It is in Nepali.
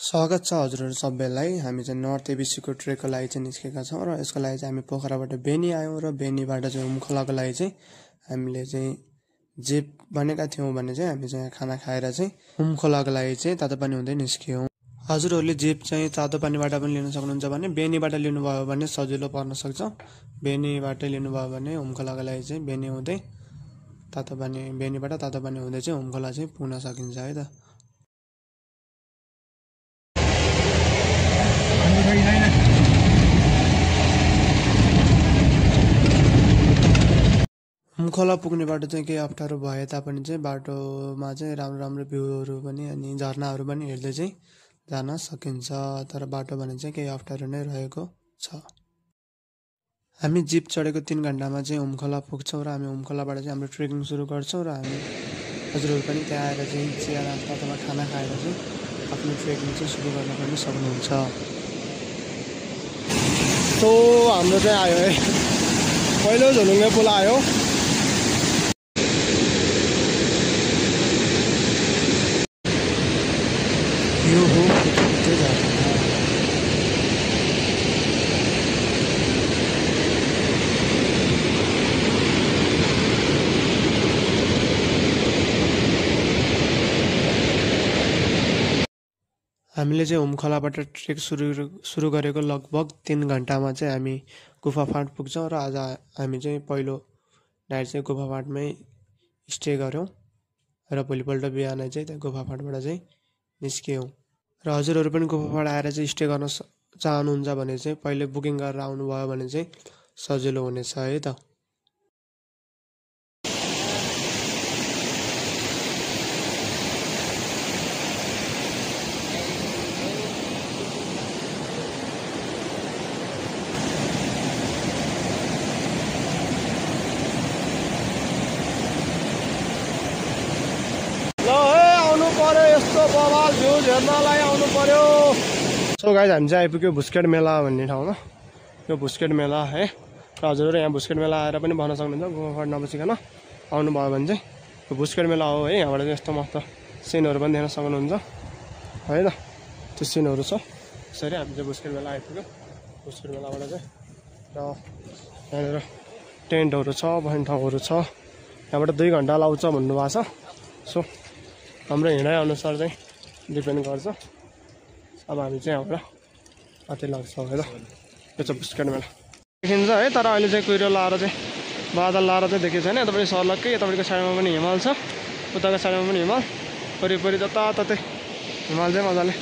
स्वागत छ हजुरहरु सबैलाई। हामी चाहिँ नर्थ एबिसीको ट्रेकको लागि चाहिँ निस्केका छौं र यसको लागि चाहिँ हामी पोखराबाट बेनी आयौं र बेनीबाट चाहिँ हुमखोलाको लागि चाहिँ हामीले चाहिँ जिप भनेका थियौं भने चाहिँ हामी चाहिँ खाना खाएर चाहिँ हुमखोलाको लागि चाहिँ तातोपानी हुँदै निस्कियौं। हजुरहरुले जिप चाहिँ तातोपानीबाट पनि लिन सक्नुहुन्छ भने बेनीबाट लिनुभयो भने सजिलो पर्न सक्छ। बेनीबाट लिनुभयो भने हुमखोलाको लागि चाहिँ बेनी हुँदै तातोपानी बेनीबाट तातोपानी हुँदै चाहिँ हुमखोला चाहिँ पुग्न सकिन्छ है त। हुमखोला पुग्ने बाटो चाहिँ केही अप्ठ्यारो भए तापनि चाहिँ बाटोमा चाहिँ राम्रो राम्रो भ्यूहरू पनि अनि झरनाहरू पनि हेर्दै चाहिँ जान सकिन्छ। तर बाटो भने चाहिँ केही अप्ठ्यारो नै रहेको छ। हामी जिप चढेको 3 घण्टामा चाहिँ हुमखोला पुग्छौं र हामी हुमखोलाबाट चाहिँ हाम्रो ट्रेकिङ सुरु गर्छौं र हामी हजुरहरु पनि त्यहाँ आएर चाहिँ चिया नास्ता अथवा खाना खाएर चाहिँ आफ्नो ट्रेकिङ चाहिँ सुरु गर्न पनि सक्नुहुन्छ। तो हाम्रो चाहिँ आयो है पहिलो झोलुङ्गे पुल आयो। यो हो त्यो झरना। हामीले चाहिँ हुमखोलाबाट ट्रेक सुरु गरेको लगभग 3 घण्टामा चाहिँ हामी गुफा फाँट पुग्छौं र आज हामी चाहिँ पहिलो नाइट चाहिँ गुफा फाँटमै स्टे गर्यौं र भोलिपल्ट बिहान चाहिँ त्यहाँ गुफा फाँटबाट चाहिँ निस्कियौं। र हजुरहरु पनि गुफा फाँट आएर चाहिँ स्टे गर्न चाहनुहुन्छ भने चाहिँ पहिले बुकिङ गरेर आउनु भयो भने चाहिँ सजिलो हुनेछ है त। यस्तो बवाल भ्यू हेर्नलाई आउनु पर्यो। सो गाइज हामी चाहिँ आइपुग्यो भुस्केट मेला भन्ने ठाउँमा। यो भुस्केट मेला है र हजुरहरु यहाँ भुस्केट मेला आएर पनि भन्न सक्नुहुन्छ गुफा फाँट नबसिकन आउनु भयो भने चाहिँ यो भुस्केट मेला हो है। यहाँबाट चाहिँ यस्तो मस्त सिनहरु पनि देख्न सक्नुहुन्छ है त। त्यो सिनहरु छ। यसरी हामी चाहिँ भुस्केट मेला आइपुग्यो। भुस्केट मेलाबाट चाहिँ र यहाँनिर टेन्टहरु छ, बस्ने ठाउँहरु छ। यहाँबाट 2 घण्टा लाग्छ भन्नु भएको छ। सो हाम्रो हिँडाइ अनुसार चाहिँ डिपेन्ड गर्छ। अब हामी चाहिँ यहाँबाट कति लाग्छौँ है त। यो चाहिँ भुस्केट मेला देखिन्छ है। तर अहिले चाहिँ कुहिरो लाएर चाहिँ बादल लाएर चाहिँ देखिएको छैन। यतापट्टि सर्लक्कै यतापट्टिको साइडमा पनि हिमाल छ, उताको साइडमा पनि हिमाल, वरिपरि जताततै हिमाल चाहिँ मजाले